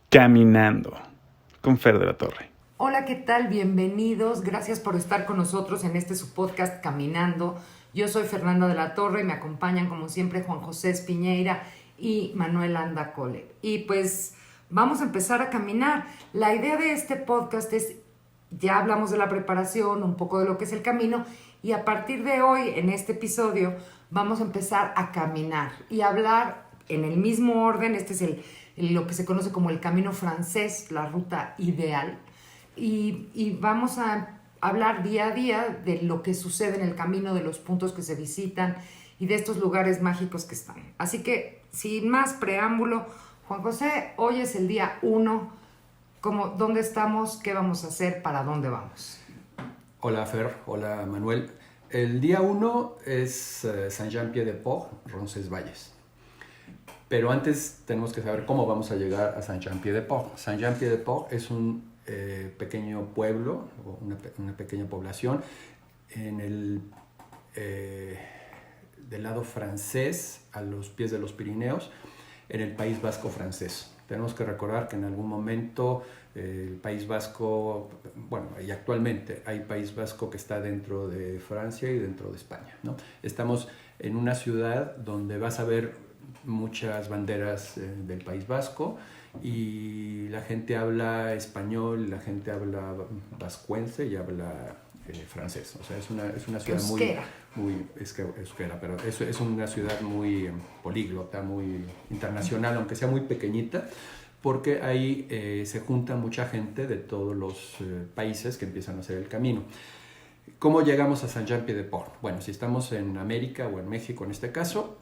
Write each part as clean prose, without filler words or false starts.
Caminando con Fer de la Torre. Hola, ¿qué tal? Bienvenidos. Gracias por estar con nosotros en su podcast Caminando. Yo soy Fernanda de la Torre y me acompañan como siempre Juan José Espiñeira y Manuel Anda Cole. Y pues vamos a empezar a caminar. La idea de este podcast es, ya hablamos de la preparación, un poco de lo que es el camino, y a partir de hoy, en este episodio, vamos a empezar a caminar y hablar en el mismo orden. Este es lo que se conoce como el camino francés, la ruta ideal. Y vamos a hablar día a día de lo que sucede en el camino, de los puntos que se visitan y de estos lugares mágicos que están. Así que, sin más preámbulo, Juan José, hoy es el día 1. ¿Dónde estamos? ¿Qué vamos a hacer? ¿Para dónde vamos? Hola Fer, hola Manuel. El día 1 es Saint-Jean-Pied-de-Port, Roncesvalles. Pero antes tenemos que saber cómo vamos a llegar a Saint-Jean-Pied-de-Port. Saint-Jean-Pied-de-Port es un pequeño pueblo, una pequeña población del lado francés, a los pies de los Pirineos, en el País Vasco francés. Tenemos que recordar que en algún momento el País Vasco, y actualmente hay País Vasco que está dentro de Francia y dentro de España, ¿no? Estamos en una ciudad donde vas a ver muchas banderas del País Vasco, y la gente habla español, la gente habla vascuense y habla francés. O sea, es una ciudad muy euskera, pero es una ciudad muy políglota, muy internacional, aunque sea muy pequeñita, porque ahí se junta mucha gente de todos los países que empiezan a hacer el camino. ¿Cómo llegamos a Saint-Jean-Pied-de-Port? Bueno, si estamos en América o en México en este caso,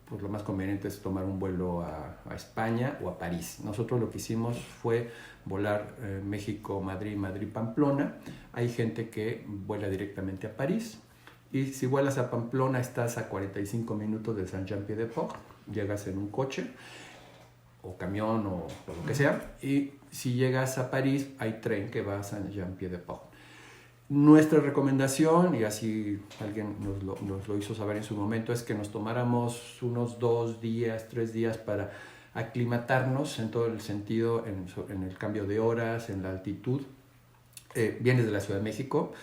pues lo más conveniente es tomar un vuelo a España o a París. Nosotros lo que hicimos fue volar México-Madrid, Madrid-Pamplona. Hay gente que vuela directamente a París. Y si vuelas a Pamplona, estás a 45 minutos de Saint-Jean-Pied-de-Port. Llegas en un coche o camión o lo que sea. Y si llegas a París, hay tren que va a Saint-Jean-Pied-de-Port. Nuestra recomendación, y así alguien nos lo hizo saber en su momento, es que nos tomáramos unos 2 días, 3 días para aclimatarnos en todo el sentido, en el cambio de horas, en la altitud. Vienes de la Ciudad de México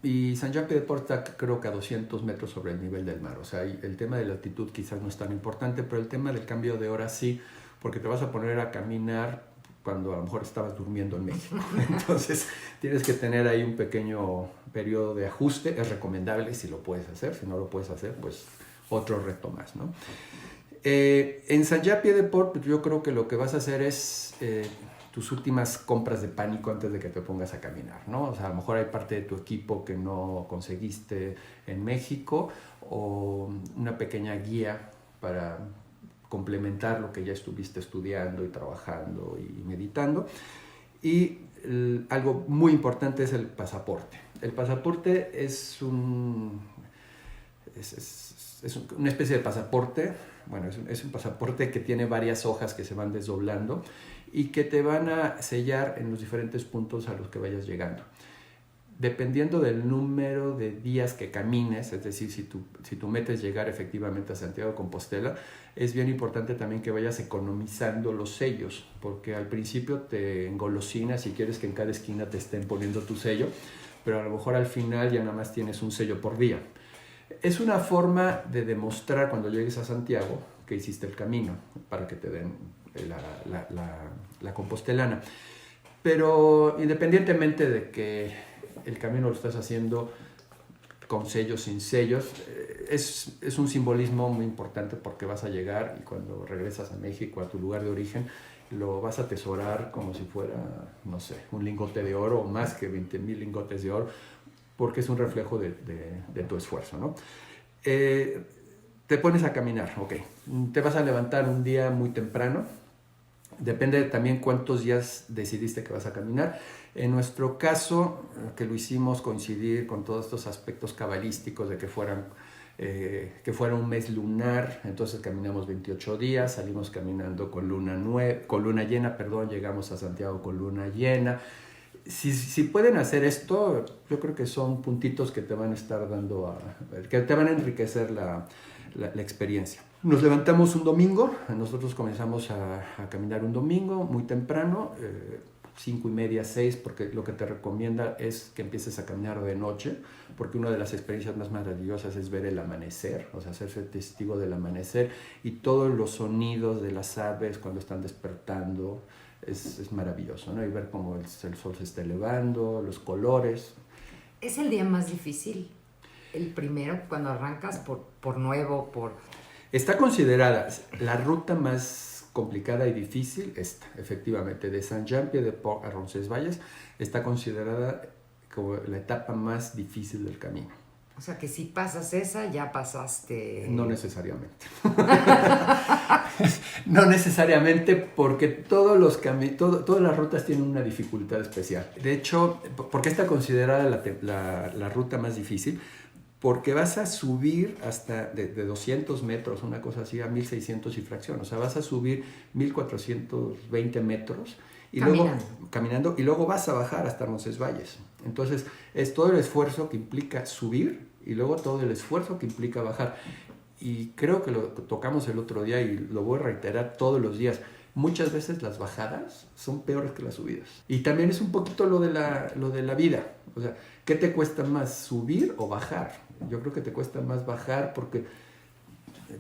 y Saint-Jean-Pied-de-Port está creo que a 200 metros sobre el nivel del mar. O sea, el tema de la altitud quizás no es tan importante, pero el tema del cambio de horas sí, porque te vas a poner a caminar cuando a lo mejor estabas durmiendo en México. Entonces tienes que tener ahí un pequeño periodo de ajuste. Es recomendable si lo puedes hacer. Si no lo puedes hacer, pues otro reto más, ¿no? En Saint-Jean-Pied-de-Port, pues yo creo que lo que vas a hacer es tus últimas compras de pánico antes de que te pongas a caminar, ¿no? O sea, a lo mejor hay parte de tu equipo que no conseguiste en México, o una pequeña guía para complementar lo que ya estuviste estudiando y trabajando y meditando. Y algo muy importante es el pasaporte. El pasaporte es una especie de pasaporte. Bueno, es un pasaporte que tiene varias hojas que se van desdoblando y que te van a sellar en los diferentes puntos a los que vayas llegando. Dependiendo del número de días que camines, es decir, si tu meta es llegar efectivamente a Santiago de Compostela, es bien importante también que vayas economizando los sellos, porque al principio te engolosinas y quieres que en cada esquina te estén poniendo tu sello, pero a lo mejor al final ya nada más tienes un sello por día. Es una forma de demostrar cuando llegues a Santiago que hiciste el camino, para que te den la compostelana. Pero independientemente de que el camino lo estás haciendo con sellos, sin sellos, es un simbolismo muy importante, porque vas a llegar y cuando regresas a México, a tu lugar de origen, lo vas a atesorar como si fuera, no sé, un lingote de oro, o más que 20,000 lingotes de oro, porque es un reflejo de tu esfuerzo, ¿no? Te pones a caminar, ok. Te vas a levantar un día muy temprano. Depende también cuántos días decidiste que vas a caminar. En nuestro caso, que lo hicimos coincidir con todos estos aspectos cabalísticos de que fuera un mes lunar, entonces caminamos 28 días, salimos caminando con luna llena, llegamos a Santiago con luna llena. Si pueden hacer esto, yo creo que son puntitos que te van a estar que te van a enriquecer la experiencia. Nos levantamos un domingo, nosotros comenzamos a caminar un domingo muy temprano, 5:30, 6, porque lo que te recomienda es que empieces a caminar de noche, porque una de las experiencias más maravillosas es ver el amanecer, o sea, hacerse testigo del amanecer y todos los sonidos de las aves cuando están despertando, es maravilloso, ¿no? Y ver cómo el sol se está elevando, los colores. ¿Es el día más difícil? El primero, cuando arrancas por nuevo, Está considerada la ruta más complicada y difícil, efectivamente, de Saint-Jean-Pied-de-Port a Roncesvalles, está considerada como la etapa más difícil del camino. O sea que si pasas esa, ya pasaste... No necesariamente. No necesariamente, porque todas las rutas tienen una dificultad especial. De hecho, ¿por qué está considerada la ruta más difícil? Porque vas a subir hasta de 200 metros, una cosa así, a 1600 y fracción. O sea, vas a subir 1420 metros y caminando, y luego vas a bajar hasta Roncesvalles. Entonces, es todo el esfuerzo que implica subir y luego todo el esfuerzo que implica bajar. Y creo que lo tocamos el otro día y lo voy a reiterar todos los días. Muchas veces las bajadas son peores que las subidas. Y también es un poquito lo de la vida. O sea, ¿qué te cuesta más, subir o bajar? Yo creo que te cuesta más bajar porque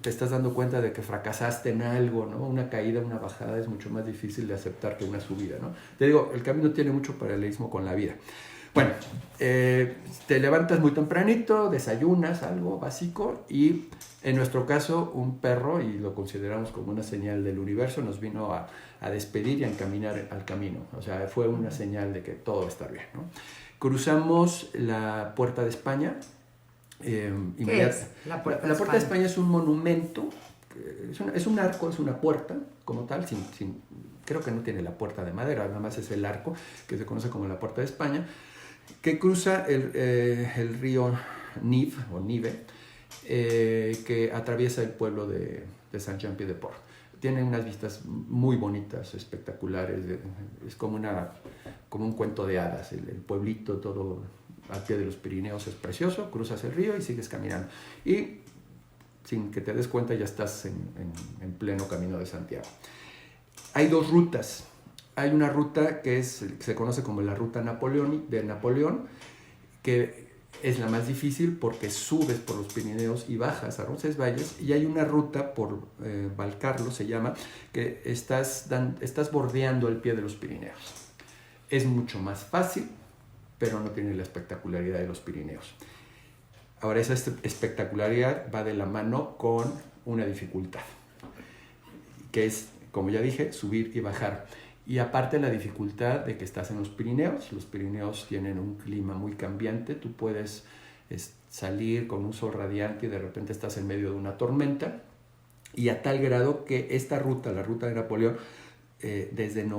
te estás dando cuenta de que fracasaste en algo, ¿no? Una caída, una bajada es mucho más difícil de aceptar que una subida, ¿no? Te digo, el camino tiene mucho paralelismo con la vida. Bueno, te levantas muy tempranito, desayunas algo básico y en nuestro caso un perro, y lo consideramos como una señal del universo, nos vino a despedir y a encaminar al camino. O sea, fue una señal de que todo va a estar bien, ¿no? Cruzamos la Puerta de España. ¿Qué es la Puerta de España? La Puerta de España es un monumento, es un arco, es una puerta como tal, creo que no tiene la puerta de madera, nada más es el arco que se conoce como la Puerta de España, que cruza el río Nive, que atraviesa el pueblo de Saint-Jean-Pied-de-Port. Tiene unas vistas muy bonitas, espectaculares, es como un cuento de hadas, el pueblito todo al pie de los Pirineos es precioso, cruzas el río y sigues caminando. Y sin que te des cuenta ya estás en pleno camino de Santiago. Hay dos rutas. Hay una ruta que se conoce como la ruta de Napoleón, que es la más difícil porque subes por los Pirineos y bajas a Roncesvalles, y hay una ruta por Valcarlo, se llama, que estás bordeando el pie de los Pirineos. Es mucho más fácil, pero no tiene la espectacularidad de los Pirineos. Ahora, esa espectacularidad va de la mano con una dificultad, que es, como ya dije, subir y bajar. Y aparte la dificultad de que estás en los Pirineos tienen un clima muy cambiante, tú puedes salir con un sol radiante y de repente estás en medio de una tormenta, y a tal grado que esta ruta, la ruta de Napoleón, desde el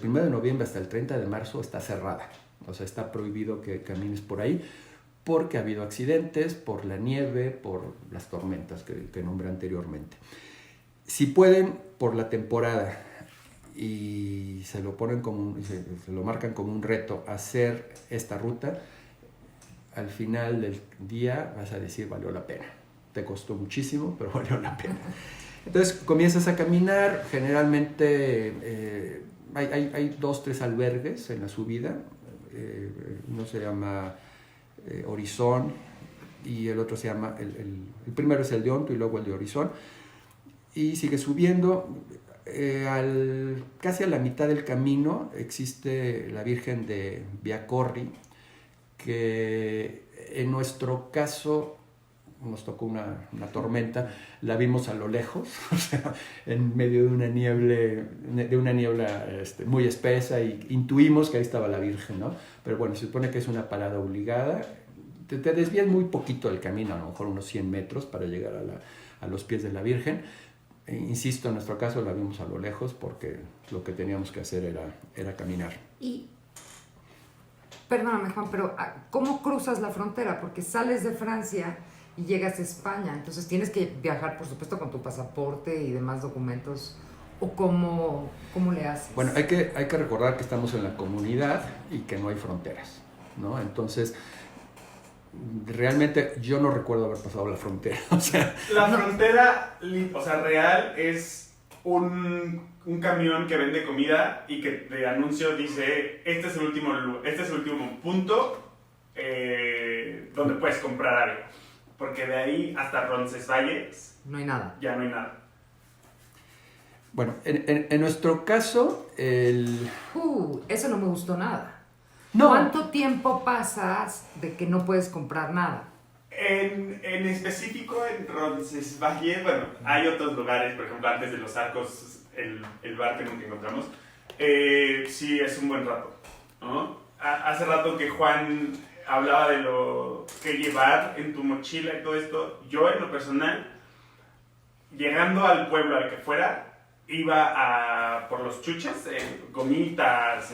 1 de noviembre hasta el 30 de marzo está cerrada. O sea, está prohibido que camines por ahí porque ha habido accidentes, por la nieve, por las tormentas que nombré anteriormente. Si pueden, por la temporada, y se lo marcan como un reto, hacer esta ruta, al final del día vas a decir, valió la pena. Te costó muchísimo, pero valió la pena. Entonces comienzas a caminar, generalmente hay 2, 3 albergues en la subida. Uno se llama Horizon y el otro se llama, el primero es el de Onto y luego el de Horizon, y sigue subiendo. Casi a la mitad del camino existe la Virgen de Biacorri, que en nuestro caso nos tocó una tormenta, la vimos a lo lejos, o sea, en medio de una niebla muy espesa, y intuimos que ahí estaba la Virgen, ¿no? Pero bueno, se supone que es una parada obligada, te desvías muy poquito del camino, a lo mejor unos 100 metros para llegar a los pies de la Virgen. Insisto, en nuestro caso la vimos a lo lejos porque lo que teníamos que hacer era caminar. Y, perdóname Juan, pero ¿cómo cruzas la frontera? Porque sales de Francia y llegas a España, entonces tienes que viajar, por supuesto, con tu pasaporte y demás documentos ¿O cómo le haces? Bueno, hay que recordar que estamos en la comunidad y que no hay fronteras, ¿no? Entonces, realmente yo no recuerdo haber pasado la frontera. O sea, la frontera, o sea, real es un camión que vende comida y que de anuncio dice, este es el último punto donde puedes comprar algo. Porque de ahí hasta Roncesvalles no hay nada. Ya no hay nada. Bueno, en nuestro caso, eso no me gustó nada. No. ¿Cuánto tiempo pasas de que no puedes comprar nada? En específico en Roncesvalles, bueno, hay otros lugares, por ejemplo, antes de Los Arcos, el bar que encontramos, sí es un buen rato, ¿no? Hace rato que Juan hablaba de lo que llevar en tu mochila y todo esto. Yo, en lo personal, llegando al pueblo al que fuera, iba por los chuches, gomitas,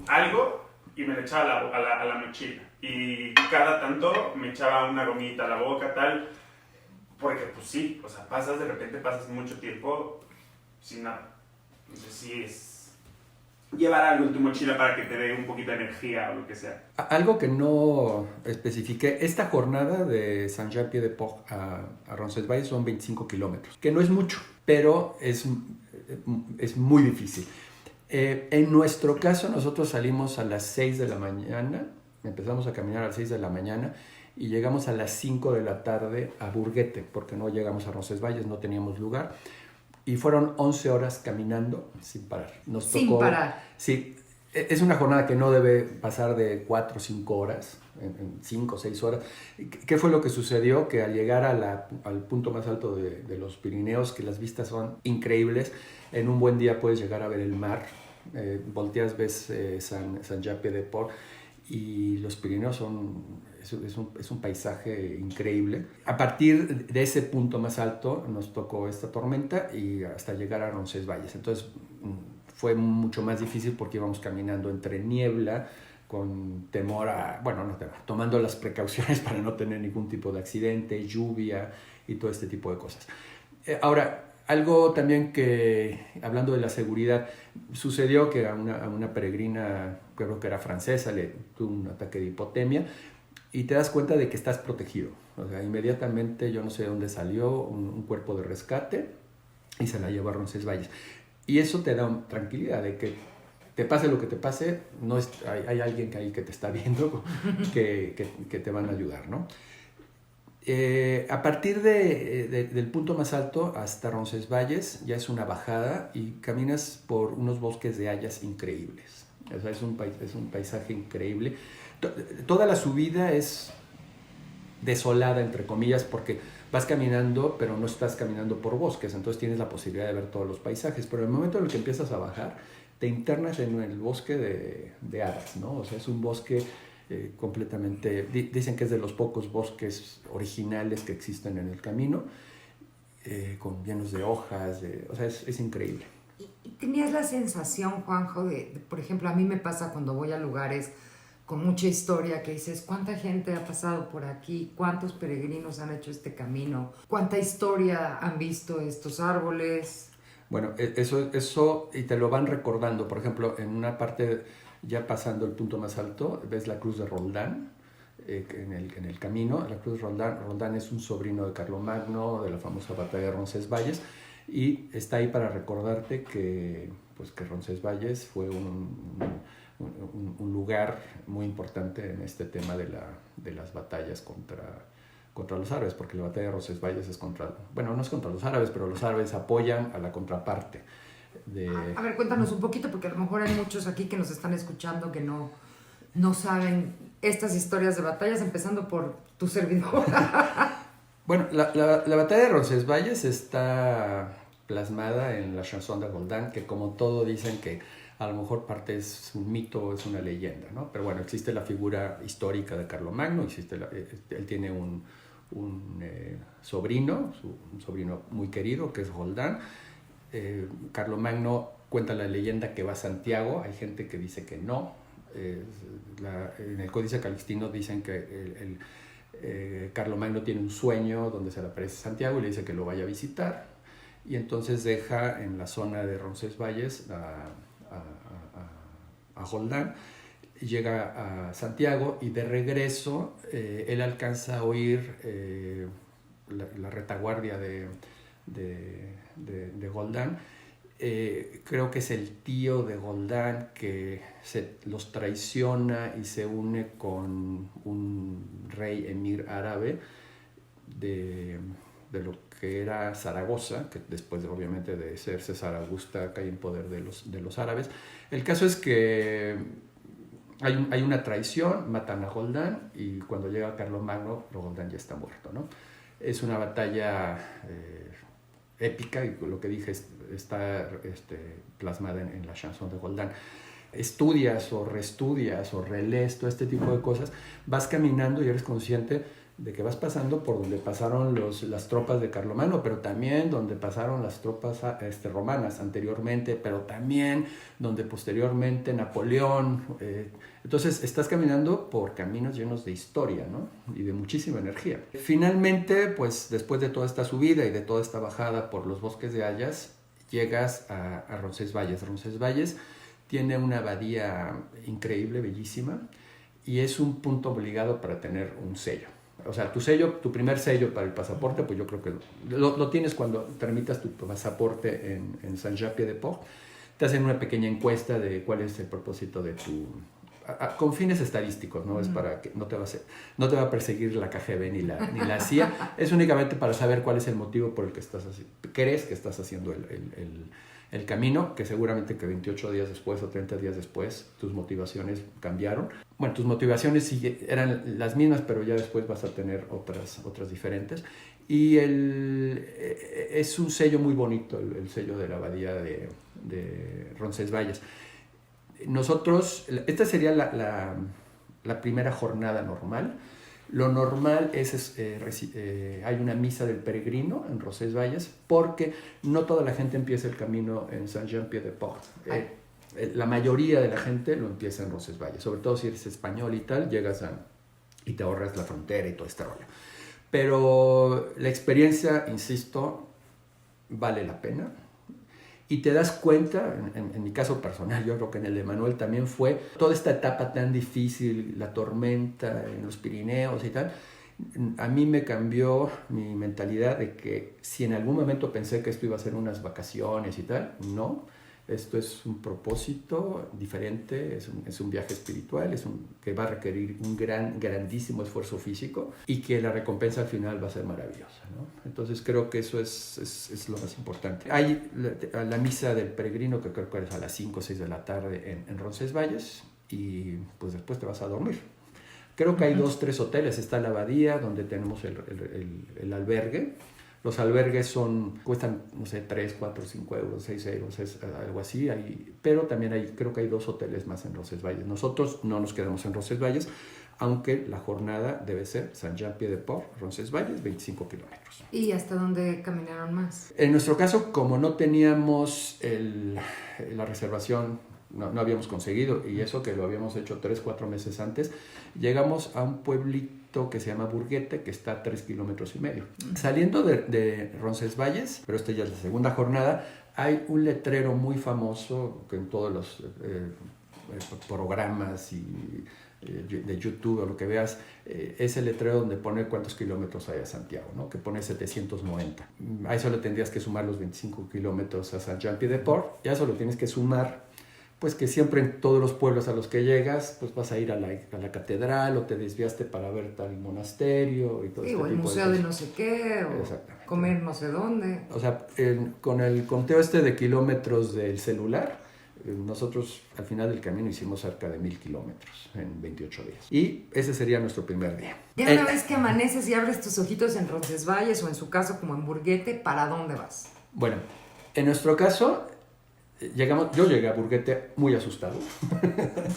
algo, y me lo echaba a la mochila. Y cada tanto me echaba una gomita a la boca, tal, porque pues sí, o sea, de repente pasas mucho tiempo sin nada. Entonces sí es llevar algo en tu mochila para que te dé un poquito de energía o lo que sea. Algo que no especifiqué, esta jornada de Saint-Jean-Pied-de-Port a Roncesvalles son 25 kilómetros, que no es mucho, pero es muy difícil. En nuestro caso, nosotros salimos a las 6 de la mañana, empezamos a caminar a las 6 de la mañana y llegamos a las 5 de la tarde a Bourguete, porque no llegamos a Roncesvalles, no teníamos lugar. Y fueron 11 horas caminando sin parar. Sin parar. Sí, es una jornada que no debe pasar de 4 o 5 horas, en 5 o 6 horas. ¿Qué fue lo que sucedió? Que al llegar al punto más alto de los Pirineos, que las vistas son increíbles, en un buen día puedes llegar a ver el mar, volteas, ves Saint-Jean-Pied-de-Port, y los Pirineos es un paisaje increíble. A partir de ese punto más alto nos tocó esta tormenta y hasta llegar a Roncesvalles. Entonces fue mucho más difícil porque íbamos caminando entre niebla, con temor tomando las precauciones para no tener ningún tipo de accidente, lluvia y todo este tipo de cosas. Ahora, algo también que, hablando de la seguridad, sucedió que a una peregrina, creo que era francesa, le tuvo un ataque de hipotemia y te das cuenta de que estás protegido. O sea, inmediatamente, yo no sé de dónde salió, un cuerpo de rescate y se la llevó a Roncesvalles. Y eso te da tranquilidad de que te pase lo que te pase, hay alguien ahí que te está viendo, que te van a ayudar, ¿no? A partir del punto más alto hasta Roncesvalles ya es una bajada y caminas por unos bosques de hayas increíbles. O sea, es un paisaje increíble. Toda la subida es desolada, entre comillas, porque vas caminando, pero no estás caminando por bosques, entonces tienes la posibilidad de ver todos los paisajes. Pero en el momento en el que empiezas a bajar, te internas en el bosque de hadas, ¿no? O sea, es un bosque completamente, dicen que es de los pocos bosques originales que existen en el camino, llenos de hojas, o sea, es increíble. ¿Y tenías la sensación, Juanjo, por ejemplo, a mí me pasa cuando voy a lugares con mucha historia que dices, ¿cuánta gente ha pasado por aquí? ¿Cuántos peregrinos han hecho este camino? ¿Cuánta historia han visto estos árboles? Bueno, eso y te lo van recordando. Por ejemplo, en una parte, ya pasando el punto más alto, ves la cruz de Roldán en el camino. La cruz de Roldán es un sobrino de Carlomagno, de la famosa batalla de Roncesvalles, y está ahí para recordarte que Roncesvalles fue un lugar muy importante en este tema de las batallas contra los árabes, porque la batalla de Roncesvalles no es contra los árabes, pero los árabes apoyan a la contraparte. A ver, cuéntanos un poquito, porque a lo mejor hay muchos aquí que nos están escuchando que no saben estas historias de batallas, empezando por tu servidor. Bueno, la batalla de Roncesvalles está plasmada en la Chanson de Roldán, que como todo dicen que a lo mejor parte es un mito, es una leyenda, ¿no? Pero bueno, existe la figura histórica de Carlomagno, él tiene un sobrino, un sobrino muy querido, que es Roldán. Carlomagno cuenta la leyenda que va a Santiago, hay gente que dice que no. En el Códice Calixtino dicen que Carlomagno tiene un sueño donde se le aparece Santiago y le dice que lo vaya a visitar. y entonces deja en la zona de Roncesvalles a Roldán, llega a Santiago y de regreso él alcanza a oír la retaguardia de Roldán. Creo que es el tío de Roldán que los traiciona y se une con un rey emir árabe de lo que era Zaragoza, que después obviamente de ser César Augusta cae en poder de los árabes. El caso es que hay una traición, matan a Roldán y cuando llega Carlomagno, Roldán ya está muerto, ¿no? Es una batalla épica y lo que dije está plasmada en la chanson de Roldán. Estudias o reestudias o relees todo este tipo de cosas, vas caminando y eres consciente de que vas pasando por donde pasaron las tropas de Carlomagno, pero también donde pasaron las tropas romanas anteriormente, pero también donde posteriormente Napoleón. Entonces estás caminando por caminos llenos de historia, ¿no? Y de muchísima energía. Finalmente, pues después de toda esta subida y de toda esta bajada por los bosques de hayas, llegas a Roncesvalles. Roncesvalles tiene una abadía increíble, bellísima, y es un punto obligado para tener un sello. O sea, tu primer sello para el pasaporte, pues yo creo que lo tienes cuando tramitas tu pasaporte en Saint-Jean-Pied-de-Port. Te hacen una pequeña encuesta de cuál es el propósito de con fines estadísticos, ¿no? Es para que no te va a perseguir la KGB ni la CIA. Es únicamente para saber cuál es el motivo por el que crees que estás haciendo el camino, que seguramente que 28 días después o 30 días después tus motivaciones cambiaron. Bueno, tus motivaciones sí eran las mismas, pero ya después vas a tener otras diferentes. Y es un sello muy bonito, el sello de la abadía de Roncesvalles. Nosotros, esta sería la primera jornada normal. Lo normal es hay una misa del peregrino en Roncesvalles, porque no toda la gente empieza el camino en Saint-Jean-Pied-de-Port. La mayoría de la gente lo empieza en Roncesvalles, sobre todo si eres español y tal, llegas y te ahorras la frontera y todo este rollo. Pero la experiencia, insisto, vale la pena. Y te das cuenta, en mi caso personal, yo creo que en el de Manuel también fue, toda esta etapa tan difícil, la tormenta en los Pirineos y tal, a mí me cambió mi mentalidad de que si en algún momento pensé que esto iba a ser unas vacaciones y tal, no. Esto es un propósito diferente, es un viaje espiritual, que va a requerir un grandísimo esfuerzo físico y que la recompensa al final va a ser maravillosa, ¿no? Entonces creo que eso es lo más importante. Hay la misa del peregrino, que creo que es a las 5 o 6 de la tarde en Roncesvalles, y pues después te vas a dormir. Creo que hay 2 o 3 hoteles. Está la abadía, donde tenemos el albergue. Los albergues cuestan, no sé, 3, 4, 5 euros, 6 euros, algo así. Pero también creo que hay 2 hoteles más en Roncesvalles. Nosotros no nos quedamos en Roncesvalles, aunque la jornada debe ser Saint-Jean-Pied-de-Port, Roncesvalles, 25 kilómetros. ¿Y hasta dónde caminaron más? En nuestro caso, como no teníamos la reservación, no habíamos conseguido, y eso que lo habíamos hecho 3, 4 meses antes, llegamos a un pueblito que se llama Burguete, que está a 3,5 kilómetros. Saliendo de Roncesvalles, pero esta ya es la segunda jornada, hay un letrero muy famoso que en todos los programas de YouTube o lo que veas, es el letrero donde pone cuántos kilómetros hay a Santiago, ¿no? Que pone 790. A eso le tendrías que sumar los 25 kilómetros a Saint-Jean-Pied-de-Port, y a eso lo tienes que sumar, pues que siempre en todos los pueblos a los que llegas, pues vas a ir a la catedral, o te desviaste para ver tal monasterio y todo este tipo de cosas. O el museo de no sé qué, o comer no sé dónde. O sea, con el conteo de kilómetros del celular, nosotros al final del camino hicimos cerca de 1,000 kilómetros en 28 días. Y ese sería nuestro primer día. Ya una vez que amaneces y abres tus ojitos en Roncesvalles, o en su caso como en Burguete, ¿para dónde vas? Bueno, en nuestro caso, yo llegué a Burguete muy asustado.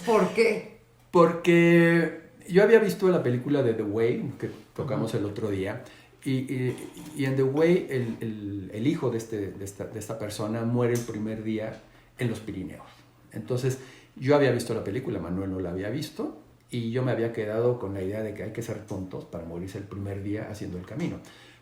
¿Por qué? Porque yo había visto la película de The Way, que tocamos el otro día, y en The Way el hijo de esta persona muere el primer día en los Pirineos. Entonces yo había visto la película, Manuel no la había visto, y yo me había quedado con la idea de que hay que ser tontos para morirse el primer día haciendo el camino.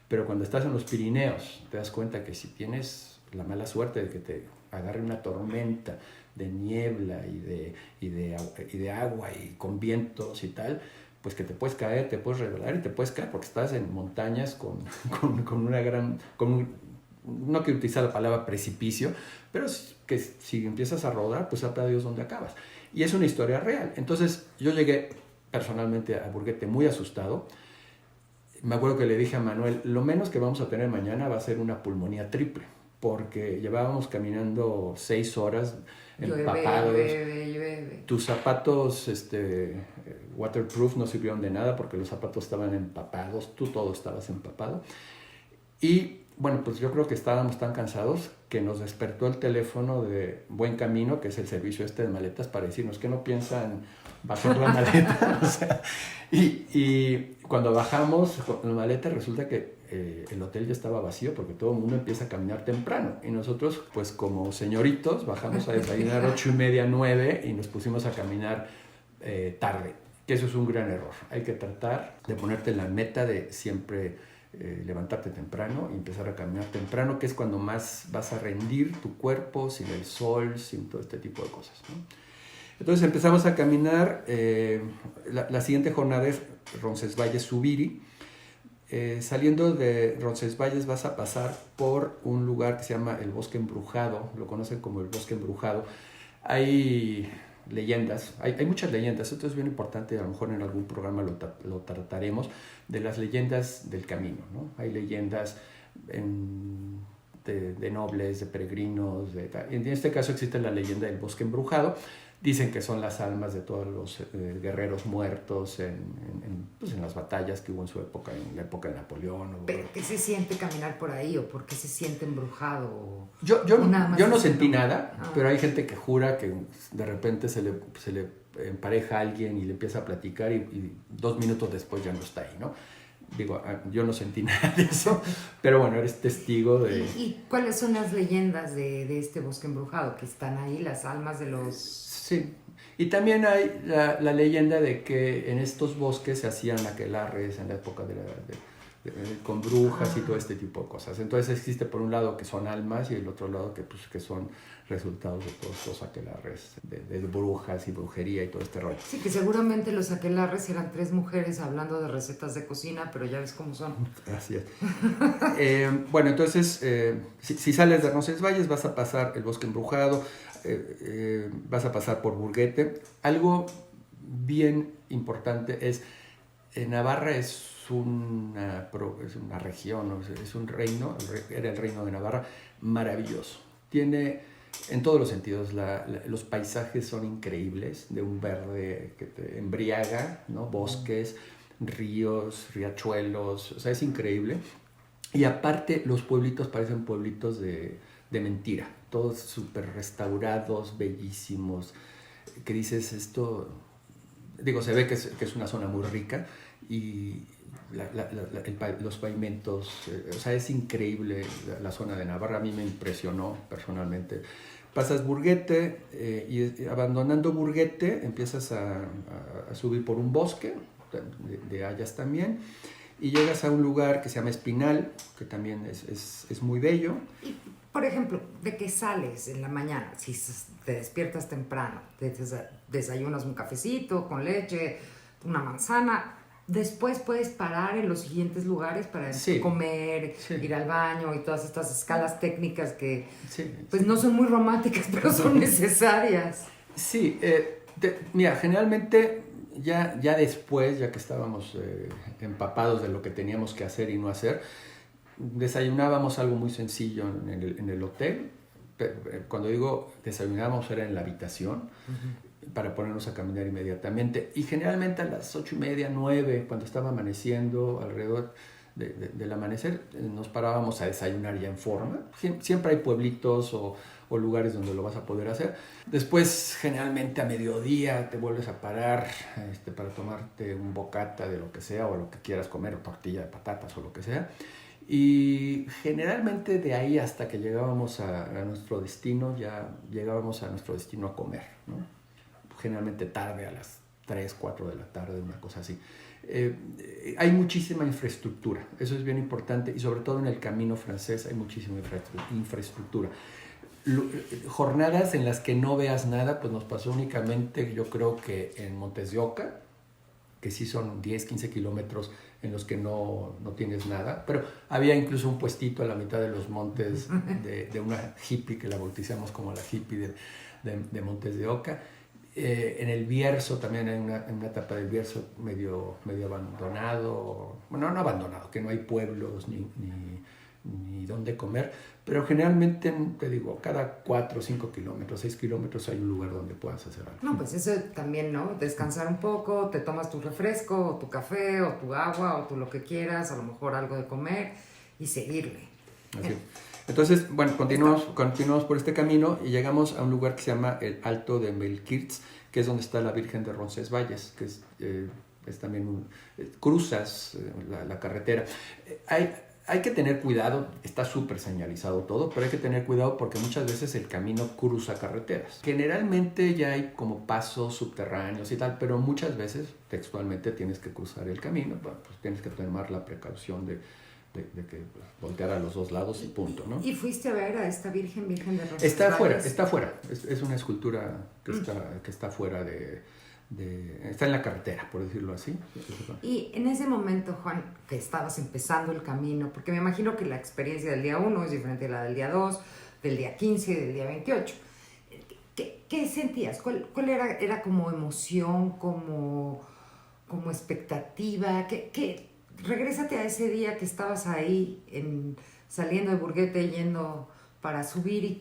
Pero cuando estás en los Pirineos, te das cuenta que si tienes la mala suerte de que te agarre una tormenta de niebla y de agua y con vientos y tal, pues que te puedes caer, te puedes resbalar y te puedes caer porque estás en montañas con una gran... no quiero utilizar la palabra precipicio, pero que si empiezas a rodar, pues sabrá Dios dónde acabas. Y es una historia real. Entonces yo llegué personalmente a Burguete muy asustado. Me acuerdo que le dije a Manuel, lo menos que vamos a tener mañana va a ser una pulmonía triple, porque llevábamos caminando 6 horas empapados. Llueve. Tus zapatos waterproof no sirvieron de nada porque los zapatos estaban empapados, tú todo estabas empapado. Y bueno, pues yo creo que estábamos tan cansados que nos despertó el teléfono de Buen Camino, que es el servicio de maletas, para decirnos que no piensan bajar la maleta. O sea, y cuando bajamos con la maleta resulta que el hotel ya estaba vacío porque todo el mundo empieza a caminar temprano. Y nosotros, pues como señoritos, bajamos a desayunar 8:30, 9 y nos pusimos a caminar tarde. Que eso es un gran error. Hay que tratar de ponerte la meta de siempre levantarte temprano y empezar a caminar temprano, que es cuando más vas a rendir tu cuerpo, sin el sol, sin todo este tipo de cosas, ¿no? Entonces empezamos a caminar. La siguiente jornada es Roncesvalles-Zubiri. Saliendo de Roncesvalles vas a pasar por un lugar que se llama el Bosque Embrujado, lo conocen como el Bosque Embrujado. Hay leyendas, hay muchas leyendas, esto es bien importante, a lo mejor en algún programa lo trataremos, de las leyendas del camino, ¿no? Hay leyendas de nobles, de peregrinos, en este caso existe la leyenda del Bosque Embrujado. Dicen que son las almas de todos los guerreros muertos pues en las batallas que hubo en su época, en la época de Napoleón. ¿Pero qué se siente caminar por ahí o por qué se siente embrujado? Yo no sentí nada, pero hay gente que jura que de repente se le empareja a alguien y le empieza a platicar y 2 minutos después ya no está ahí, ¿no? Digo, yo no sentí nada de eso, pero bueno, eres testigo de... ¿Y cuáles son las leyendas de este bosque embrujado? Que están ahí las almas de los... Sí, y también hay la leyenda de que en estos bosques se hacían aquelarres en la época con brujas y todo este tipo de cosas. Entonces existe por un lado que son almas y el otro lado que son resultados de todos los aquelarres, de brujas y brujería y todo este rollo. Sí, que seguramente los aquelarres eran 3 mujeres hablando de recetas de cocina, pero ya ves cómo son. Así es. Bueno, entonces, si sales de Roncesvalles vas a pasar el Bosque Embrujado, vas a pasar por Burguete. Algo bien importante es, Navarra es una región, es un reino, era el reino de Navarra, maravilloso. Tiene, en todos los sentidos, los paisajes son increíbles, de un verde que te embriaga, ¿no? Bosques, ríos, riachuelos, o sea, es increíble. Y aparte, los pueblitos parecen pueblitos de mentira, todos súper restaurados, bellísimos, que dices esto, digo, se ve que es una zona muy rica y los pavimentos, o sea, es increíble la zona de Navarra, a mí me impresionó personalmente. Pasas Burguete y abandonando Burguete empiezas a subir por un bosque de hayas también y llegas a un lugar que se llama Espinal, que también es muy bello. Por ejemplo, de que sales en la mañana, si te despiertas temprano, te desayunas un cafecito con leche, una manzana, después puedes parar en los siguientes lugares para comer, ir al baño y todas estas escalas técnicas que pues no son muy románticas, pero son necesarias. Sí, mira, generalmente ya después, ya que estábamos empapados de lo que teníamos que hacer y no hacer, desayunábamos algo muy sencillo en el hotel. Cuando digo desayunábamos era en la habitación, para ponernos a caminar inmediatamente. Y generalmente a las 8:30, 9, cuando estaba amaneciendo, alrededor del amanecer, nos parábamos a desayunar ya en forma. Siempre hay pueblitos o lugares donde lo vas a poder hacer. Después, generalmente a mediodía, te vuelves a parar para tomarte un bocata de lo que sea o lo que quieras comer, o tortilla de patatas o lo que sea. Y generalmente de ahí hasta que llegábamos a nuestro destino, ya llegábamos a nuestro destino a comer, ¿no? Generalmente tarde, a las 3, 4 de la tarde, una cosa así. Hay muchísima infraestructura, eso es bien importante, y sobre todo en el camino francés hay muchísima infraestructura. Jornadas en las que no veas nada, pues nos pasó únicamente, yo creo que en Montes de Oca, que sí son 10, 15 kilómetros en los que no tienes nada, pero había incluso un puestito a la mitad de los montes de una hippie, que la bautizamos como la hippie de Montes de Oca. En el Bierzo también hay una etapa del Bierzo medio abandonado, bueno, no abandonado, que no hay pueblos ni dónde comer, pero generalmente, te digo, cada 4, 5 kilómetros, 6 kilómetros hay un lugar donde puedas hacer algo. No, pues eso también, ¿no? Descansar un poco, te tomas tu refresco, o tu café, o tu agua, o tu lo que quieras, a lo mejor algo de comer y seguirle. Así. Entonces, bueno, continuamos por este camino y llegamos a un lugar que se llama el Alto de Melquirtz, que es donde está la Virgen de Roncesvalles, que es también cruzas la carretera. Hay que tener cuidado, está súper señalizado todo, pero hay que tener cuidado porque muchas veces el camino cruza carreteras. Generalmente ya hay como pasos subterráneos y tal, pero muchas veces textualmente tienes que cruzar el camino, pues tienes que tomar la precaución de que voltear a los dos lados y punto, ¿no? ¿Y fuiste a ver a esta Virgen de Roncesvalles? Está afuera. Es una escultura que está fuera está en la carretera, por decirlo así. Y en ese momento, Juan, que estabas empezando el camino, porque me imagino que la experiencia del día 1 es diferente a la del día 2, del día 15 y del día 28. ¿Qué sentías? ¿Cuál era como emoción, como expectativa? Regrésate a ese día que estabas ahí, saliendo de Burguete, yendo para subir, y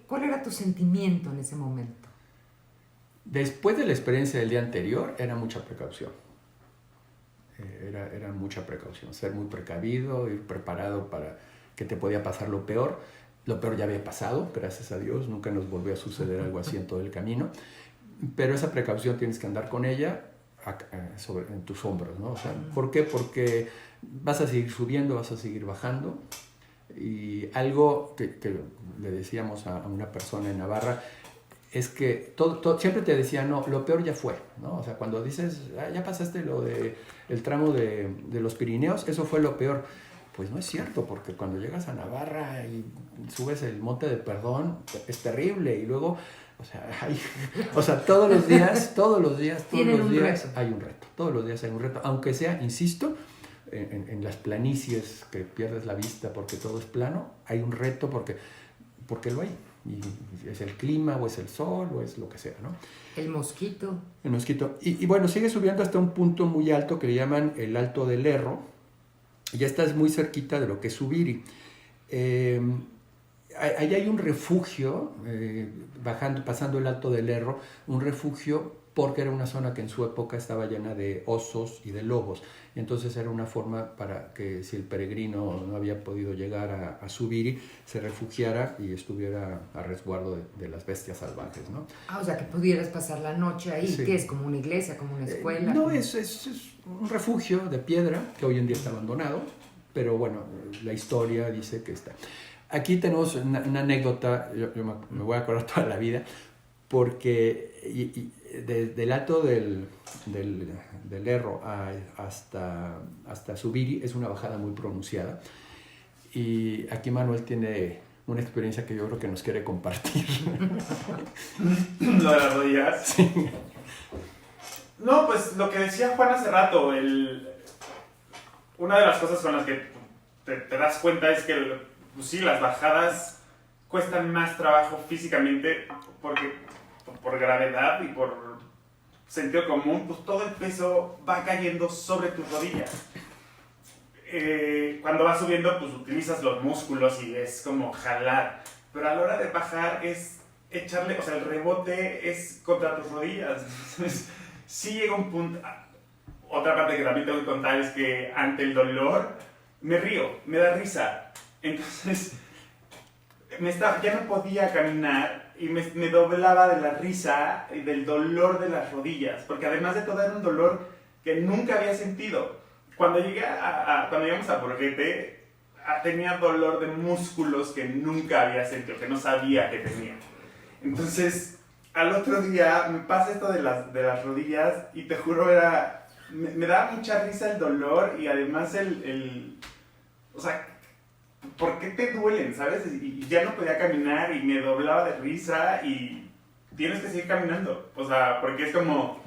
¿cuál era tu sentimiento en ese momento? Después de la experiencia del día anterior, era mucha precaución. Era mucha precaución, ser muy precavido, ir preparado para que te podía pasar lo peor. Lo peor ya había pasado, gracias a Dios, nunca nos volvió a suceder algo así en todo el camino. Pero esa precaución tienes que andar con ella en tus hombros, ¿no? O sea, ¿por qué? Porque vas a seguir subiendo, vas a seguir bajando. Y algo que le decíamos a una persona en Navarra es que siempre te decía, no, lo peor ya fue, ¿no? O sea, cuando dices, ya pasaste el tramo de los Pirineos, eso fue lo peor. Pues no es cierto, porque cuando llegas a Navarra y subes el Monte de Perdón, es terrible. Y luego, todos los días hay un reto. Todos los días hay un reto. Aunque sea, insisto, en las planicies que pierdes la vista porque todo es plano, hay un reto porque lo hay. Y es el clima, o es el sol, o es lo que sea, ¿no? El mosquito. Y bueno, sigue subiendo hasta un punto muy alto que le llaman el Alto del Herro. Ya estás muy cerquita de lo que es Zubiri. Ahí hay un refugio, pasando el Alto del Herro, un refugio porque era una zona que en su época estaba llena de osos y de lobos. Y entonces era una forma para que si el peregrino no había podido llegar a Zubiri, se refugiara y estuviera a resguardo de las bestias salvajes, ¿no? O sea, que pudieras pasar la noche ahí, sí. ¿Qué es? ¿Como una iglesia, como una escuela? No, es un refugio de piedra que hoy en día está abandonado, pero bueno, la historia dice que está. Aquí tenemos una anécdota, yo me voy a acordar toda la vida, porque del Alto del Herro hasta Zubiri es una bajada muy pronunciada. Y aquí Manuel tiene una experiencia que yo creo que nos quiere compartir. ¿Lo de las rodillas? Sí. No, pues lo que decía Juan hace rato, una de las cosas con las que te das cuenta es que, pues sí, las bajadas cuestan más trabajo físicamente porque por gravedad y por sentido común, pues todo el peso va cayendo sobre tus rodillas. Cuando vas subiendo, pues utilizas los músculos y es como jalar, pero a la hora de bajar es echarle, o sea, el rebote es contra tus rodillas. Entonces, sí llega un punto. Otra parte que también tengo que contar es que ante el dolor me río, me da risa. Entonces, ya no podía caminar y me doblaba de la risa y del dolor de las rodillas, porque además de todo era un dolor que nunca había sentido. Cuando llegamos a Burguete, tenía dolor de músculos que nunca había sentido, que no sabía que tenía. Entonces, al otro día me pasa esto de las rodillas y te juro, era me daba mucha risa el dolor y además o sea, ¿por qué te duelen, sabes? Y ya no podía caminar y me doblaba de risa y tienes que seguir caminando. O sea, porque es como,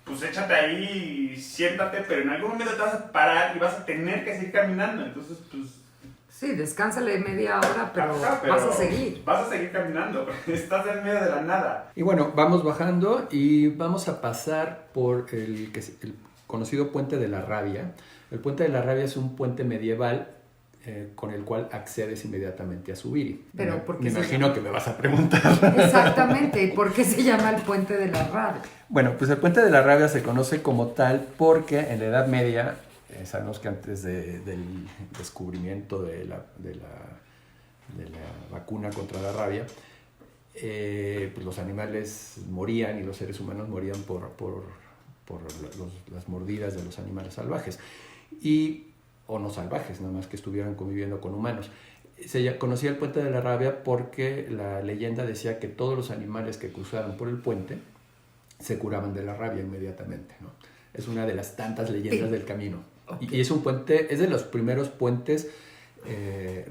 pues échate ahí y siéntate, pero en algún momento te vas a parar y vas a tener que seguir caminando. Entonces, pues... Sí, descánsale media hora, pero vas a seguir. Vas a seguir caminando, porque estás en medio de la nada. Y bueno, vamos bajando y vamos a pasar por el conocido Puente de la Rabia. El Puente de la Rabia es un puente medieval con el cual accedes inmediatamente a Zubiri. Pero ¿por qué me se imagino llama? que me vas a preguntar. Exactamente, ¿y por qué se llama el Puente de la Rabia? Bueno, pues el Puente de la Rabia se conoce como tal porque en la Edad Media, sabemos que antes del descubrimiento de la vacuna contra la rabia, pues los animales morían y los seres humanos morían por las mordidas de los animales salvajes. O no salvajes, nada más que estuvieran conviviendo con humanos. Se conocía el Puente de la Rabia porque la leyenda decía que todos los animales que cruzaban por el puente se curaban de la rabia inmediatamente, ¿no? Es una de las tantas leyendas del camino. Okay. Y es un puente, es de los primeros puentes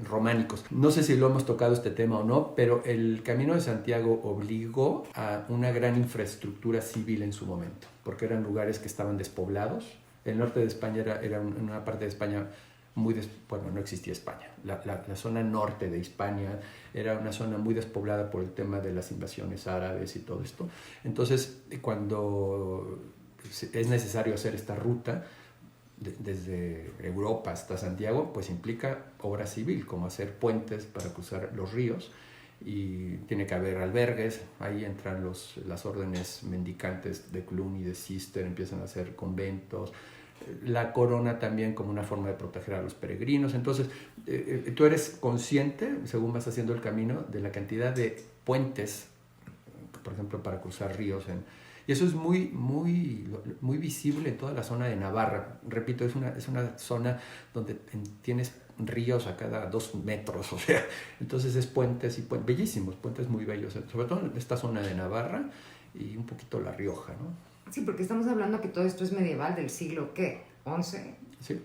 románicos. No sé si lo hemos tocado este tema o no, pero el Camino de Santiago obligó a una gran infraestructura civil en su momento, porque eran lugares que estaban despoblados. El norte de España era una parte de España bueno, no existía España. La zona norte de España era una zona muy despoblada por el tema de las invasiones árabes y todo esto. Entonces, cuando es necesario hacer esta ruta desde Europa hasta Santiago, pues implica obra civil, como hacer puentes para cruzar los ríos, y tiene que haber albergues. Ahí entran las órdenes mendicantes de Cluny y de Cister, empiezan a hacer conventos, la corona también como una forma de proteger a los peregrinos. Entonces tú eres consciente, según vas haciendo el camino, de la cantidad de puentes, por ejemplo, para cruzar ríos, y eso es muy, muy, muy visible en toda la zona de Navarra. Repito, es una zona donde tienes ríos a cada 2 metros, o sea, entonces es puentes y bellísimos, puentes muy bellos, sobre todo en esta zona de Navarra y un poquito La Rioja, ¿no? Sí, porque estamos hablando que todo esto es medieval, del siglo, ¿qué? ¿11? Sí,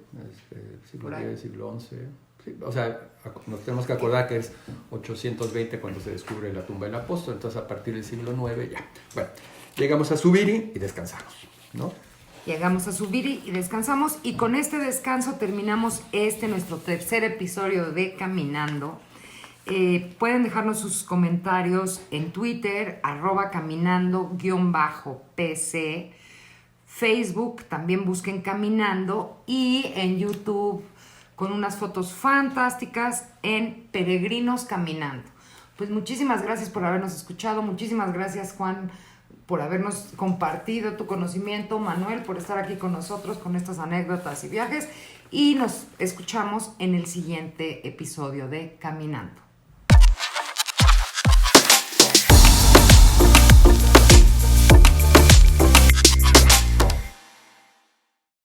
siglo X, siglo XI. Sí, o sea, nos tenemos que acordar que es 820 cuando se descubre la tumba del apóstol, entonces a partir del siglo IX ya. Bueno, llegamos a Zubiri y descansamos, ¿no? Llegamos a Zubiri y descansamos, y con este descanso terminamos nuestro tercer episodio de Caminando. Pueden dejarnos sus comentarios en Twitter, @caminando_pc, Facebook, también busquen Caminando, y en YouTube con unas fotos fantásticas en Peregrinos Caminando. Pues muchísimas gracias por habernos escuchado, muchísimas gracias, Juan, por habernos compartido tu conocimiento, Manuel, por estar aquí con nosotros con estas anécdotas y viajes, y nos escuchamos en el siguiente episodio de Caminando.